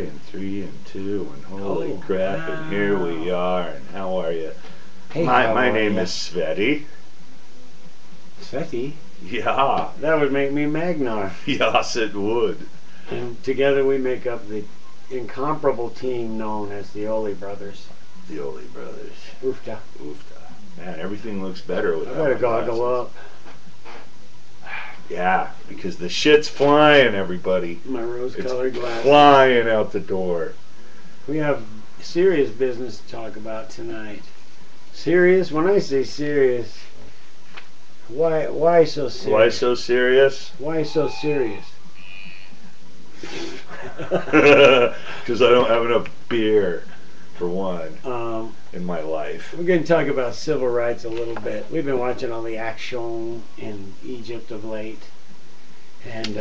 And 3 and 2 and holy Oh, crap, wow. and here we are, and how are you? Hey, My name is Sveti. Sveti. Yeah, That would make me Magnar. yes it would. And together we make up the incomparable team known as the Oli Brothers. The Oli Brothers. Oofta. Oofta. Man, everything looks better with I that. better goggle up. Yeah, because the shit's flying, everybody. My rose-colored glasses. Flying out the door. We have serious business to talk about tonight. Serious? When I say serious, why so serious? Why so serious? Why so serious? Because I don't have enough beer, for one, in my life. We're going to talk about civil rights a little bit. We've been watching all the action in Egypt of late. And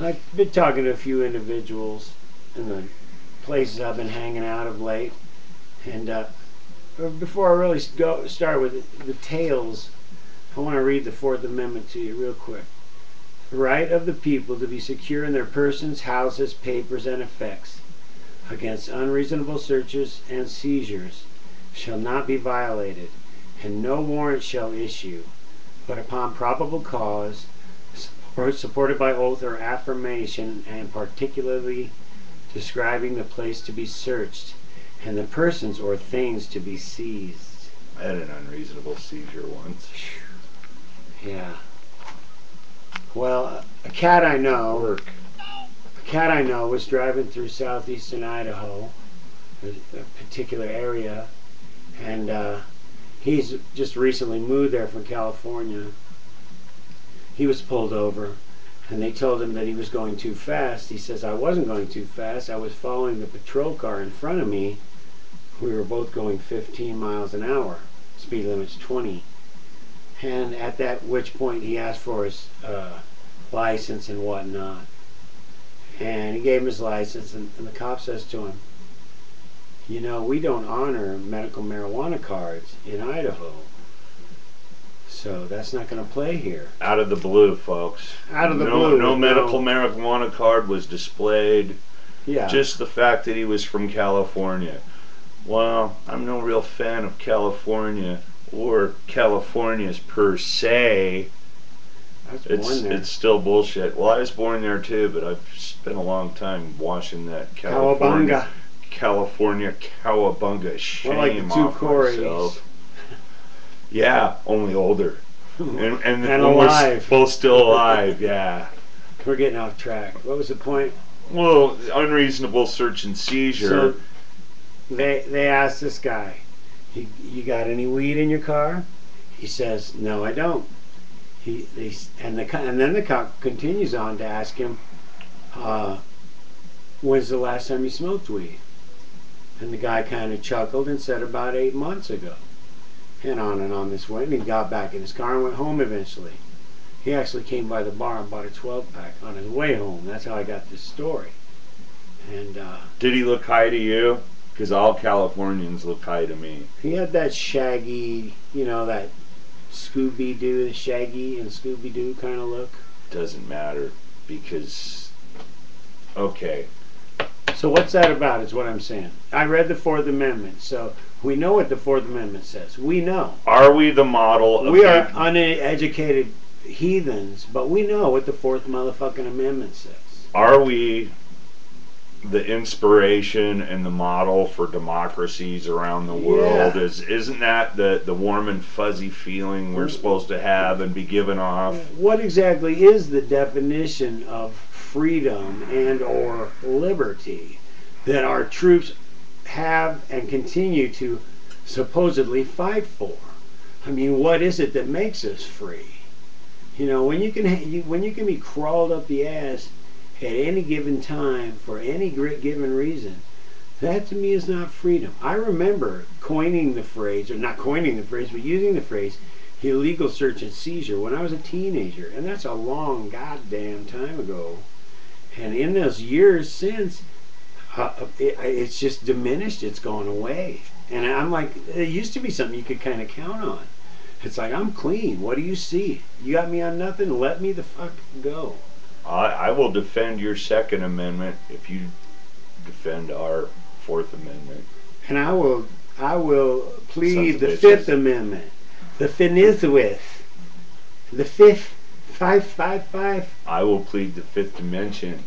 I've been talking to a few individuals in the places I've been hanging out of late. And before I really start with the tales, I want to read the Fourth Amendment to you real quick. The right of the people to be secure in their persons, houses, papers, and effects against unreasonable searches and seizures shall not be violated, and no warrant shall issue, but upon probable cause, supported by oath or affirmation, and particularly describing the place to be searched, and the persons or things to be seized. I had an unreasonable seizure once. Yeah. Well, a cat I know was driving through southeastern Idaho, a particular area, and he's just recently moved there from California. He was pulled over, and they told him that he was going too fast. He says, I wasn't going too fast. I was following the patrol car in front of me. We were both going 15 miles an hour. Speed limit's 20. And at which point he asked for his license and whatnot. And he gave him his license, and the cop says to him, you know, we don't honor medical marijuana cards in Idaho. So that's not going to play here. Out of the blue, folks. Out of the blue. No medical marijuana card was displayed. Yeah. Just the fact that he was from California. Well, I'm no real fan of California or California's per se. It's still bullshit. Well, I was born there too, but I've spent a long time washing that California cowabunga shame like the two off Corys. myself. Yeah, only older. And alive. We're both still alive, yeah. We're getting off track. What was the point? Well, unreasonable search and seizure. So they asked this guy, you got any weed in your car? He says, no, I don't. And then the cop continues on to ask him, when's the last time you smoked weed? And the guy kind of chuckled and said, about 8 months ago. And on this went, and he got back in his car and went home eventually. He actually came by the bar and bought a 12-pack on his way home. That's how I got this story. And did he look high to you? Because all Californians look high to me. He had that shaggy, that Scooby-Doo, the Shaggy and Scooby-Doo kind of look. Doesn't matter, because, okay. So what's that about is what I'm saying. I read the Fourth Amendment, so we know what the Fourth Amendment says. We know. Are we the model of... We are uneducated heathens, but we know what the Fourth motherfucking Amendment says. Are we the inspiration and the model for democracies around the world? Yeah. Isn't that the warm and fuzzy feeling we're supposed to have and be given off? What exactly is the definition of freedom and or liberty that our troops have and continue to supposedly fight for? I mean, what is it that makes us free? When you can be crawled up the ass at any given time for any given reason, that to me is not freedom. I remember coining the phrase, or not coining the phrase, but using the phrase illegal search and seizure when I was a teenager, and that's a long goddamn time ago. And in those years since, it's just diminished, it's gone away. And I'm like, it used to be something you could kind of count on. It's like, I'm clean, what do you see? You got me on nothing, let me the fuck go. I will defend your Second Amendment if you defend our Fourth Amendment. And I will plead the Bitches. Fifth Amendment, the Finizwith, the Fifth 555. I will plead the Fifth Dimension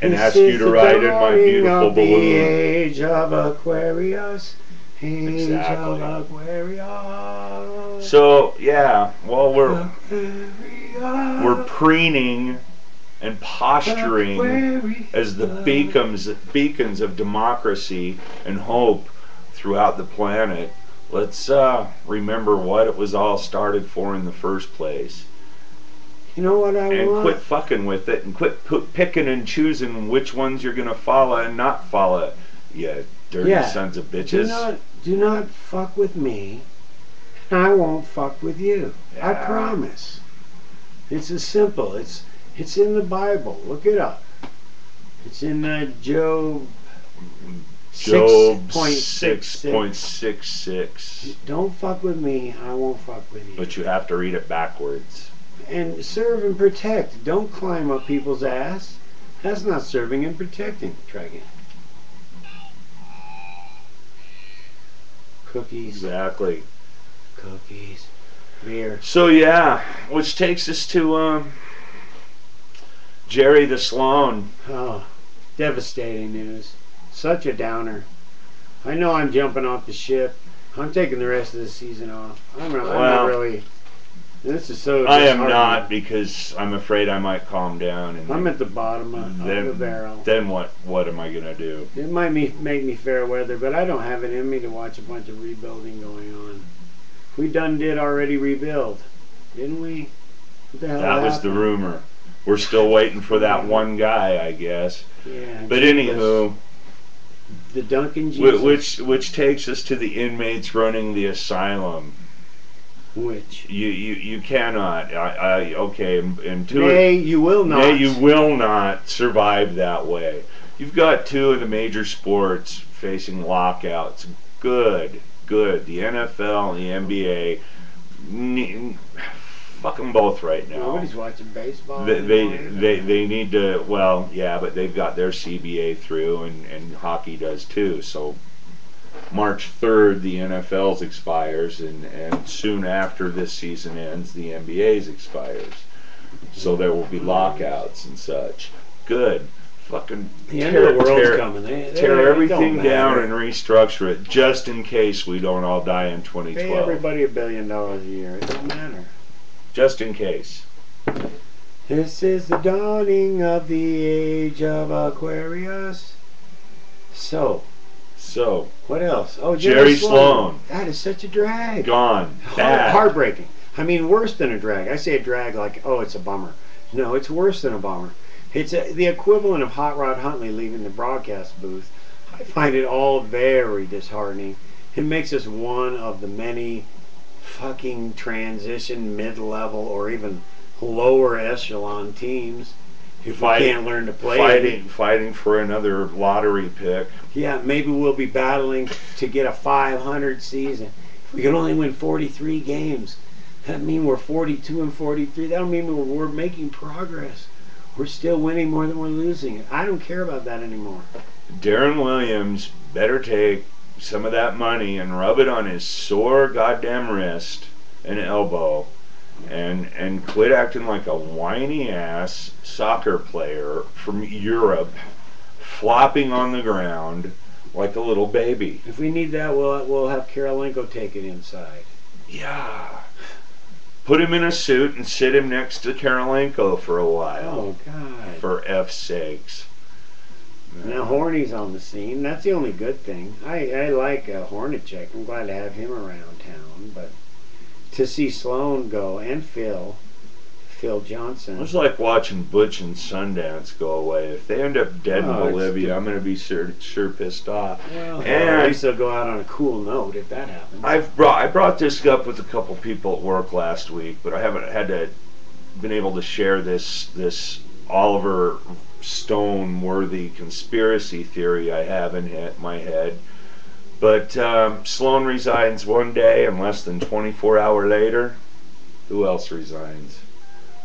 and This ask is you to the ride in my dawning beautiful of the balloon. age of Aquarius. Age Exactly. of Aquarius. So yeah, well we're Aquarius. preening and posturing Aquarius. as the beacons of democracy and hope throughout the planet. Let's remember what it was all started for in the first place. You know what I And want? quit fucking with it and quit picking and choosing which ones you're going to follow and not follow. You dirty sons of bitches. Do not fuck with me, and I won't fuck with you. I Yeah. promise. It's as simple. It's in the Bible. Look it up. It's in Job. Job 6.66. 6.66. Don't fuck with me, I won't fuck with you. But you have to read it backwards. And serve and protect. Don't climb up people's ass. That's not serving and protecting. Try again. Cookies. Exactly. Cookies. Beer. So yeah, which takes us to Jerry the Sloan. Oh, devastating news. Such a downer. I know I'm jumping off the ship. I'm taking the rest of the season off. I'm not really. This is so. I am disheartening. not, because I'm afraid I might calm down. And I'm at the bottom of the barrel. Then what am I gonna do? It might make me fair weather, but I don't have it in me to watch a bunch of rebuilding going on. We did already rebuild, didn't we? What the hell That was the rumor. We're still waiting for that one guy, I guess. Yeah. But anywho, the Duncan Jesus. which takes us to the inmates running the asylum. Which? You cannot. Okay. Nay, you will not. Nay, you will not survive that way. You've got two of the major sports facing lockouts. Good. The NFL and the NBA. Fuck them both right now. Nobody's watching baseball. They need to. Well, yeah, but they've got their CBA through, and hockey does too. So March 3rd, the NFL's expires, and soon after this season ends, the NBA's expires. So there will be lockouts and such. Good. Fucking the end of the world's coming. Tear everything down and restructure it, just in case we don't all die in 2012. Pay everybody $1 billion a year. It doesn't matter. Just in case. This is the dawning of the age of Aquarius. So, what else? Oh, Jerry Sloan. That is such a drag. Gone. Bad. Heartbreaking. I mean, worse than a drag. I say a drag like, oh, it's a bummer. No, it's worse than a bummer. It's the equivalent of Hot Rod Huntley leaving the broadcast booth. I find it all very disheartening. It makes us one of the many fucking transition mid-level or even lower echelon teams who can't learn to play. Fighting for another lottery pick. Yeah, maybe we'll be battling to get a 500 season. If we can only win 43 games, that mean we're 42 and 43. That'll mean we're making progress. We're still winning more than we're losing. I don't care about that anymore. Darren Williams better take some of that money and rub it on his sore goddamn wrist and elbow, and quit acting like a whiny ass soccer player from Europe, flopping on the ground like a little baby. If we need that, we'll have Karolinko take it inside. Yeah. Put him in a suit and sit him next to Karolinko for a while. Oh, God. For F's sakes. Now Horny's on the scene. That's the only good thing. I like Hornacek. I'm glad to have him around town. But to see Sloan go and Phil Johnson. It was like watching Butch and Sundance go away. If they end up dead in Bolivia, I'm going to be sure pissed off. Well, at least they'll go out on a cool note if that happens. I brought this up with a couple people at work last week, but I haven't been able to share this Oliver Stone worthy conspiracy theory I have in my head. But Sloan resigns one day, and less than 24 hours later, who else resigns?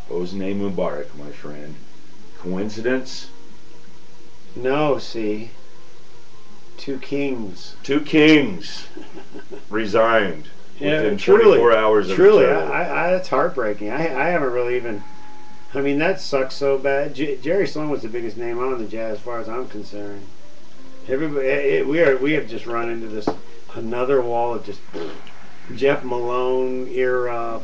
Hosni Mubarak, my friend. Coincidence? No, see. Two kings. Two kings resigned within truly, 24 hours of truly, each other. that's heartbreaking. I haven't really even. I mean, that sucks so bad. Jerry Sloan was the biggest name on the Jazz, as far as I'm concerned. Everybody, we have just run into this another wall of just Jeff Malone era.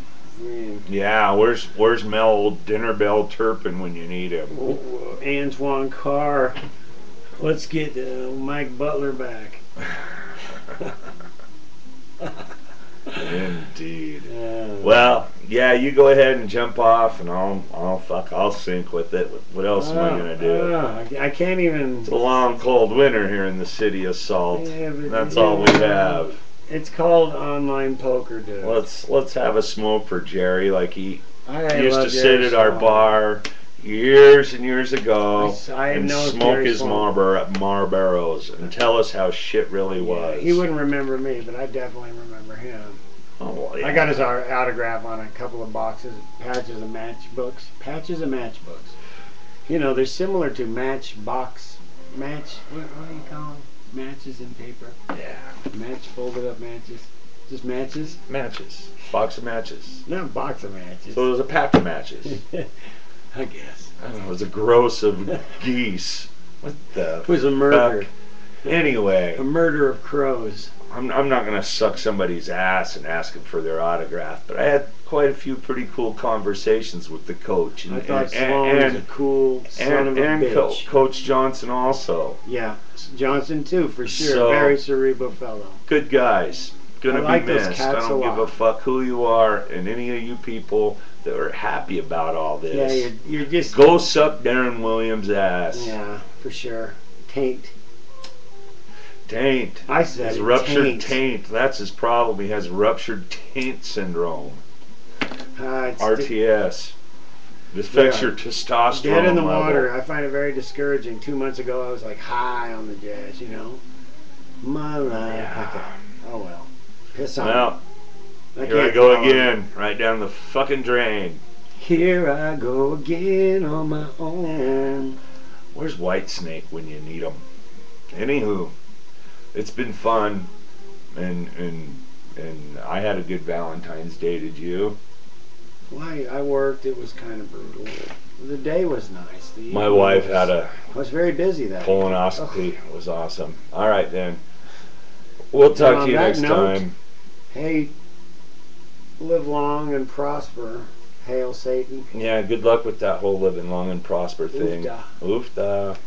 Yeah, where's Mel Dinner Bell Turpin when you need him? Antoine Carr. Let's get Mike Butler back. Indeed. Well, yeah, you go ahead and jump off, and I'll sink with it. What else am I gonna do? I can't even. It's a long, cold winter here in the city of Salt. Yeah, That's all we have. It's called online poker, dude. Let's have a smoke for Jerry, like he I used love to Jerry sit at our Sloan. bar years and years ago and know smoke Jerry his Sloan. Marlboros and tell us how shit really was. He wouldn't remember me, but I definitely remember him. Oh, well, yeah. I got his autograph on a couple of boxes, patches of matchbooks. Patches of matchbooks. You know, they're similar to what do you call them? Matches in paper. Yeah. Folded up matches. Just matches? Matches. Box of matches. Not a box of matches. So it was a pack of matches. I guess. I don't know, it was a gross of geese. What the It was a murder. fuck? Anyway. A murder of crows. I'm not going to suck somebody's ass and ask them for their autograph, but I had quite a few pretty cool conversations with the coach. And, I thought Sloan was a cool son of a bitch. Coach Johnson also. Yeah, Johnson too, for sure. So, very cerebral fellow. Good guys. Gonna I like be those missed. cats I don't a give lot. a fuck who you are, and any of you people that are happy about all this. Yeah, you're just... Go suck Darren Williams' ass. Yeah, for sure. Taint. I said his ruptured taint. taint. That's his problem. He has ruptured taint syndrome. RTS. This affects your testosterone Dead in the level. water. I find it very discouraging. 2 months ago, I was like high on the Jazz, you know. My life. Yeah. Oh well. Piss on. Well, me. here I go again. Right down the fucking drain. Here I go again on my own. Where's Whitesnake when you need him? Anywho, it's been fun, and I had a good Valentine's Day. Did you? Well, I worked. It was kind of brutal. The day was nice. My wife had a I was very busy that colonoscopy. It was awesome. All right then. We'll talk to you next time. Hey, live long and prosper. Hail Satan. Yeah, good luck with that whole living long and prosper thing. Oofda. Oofda.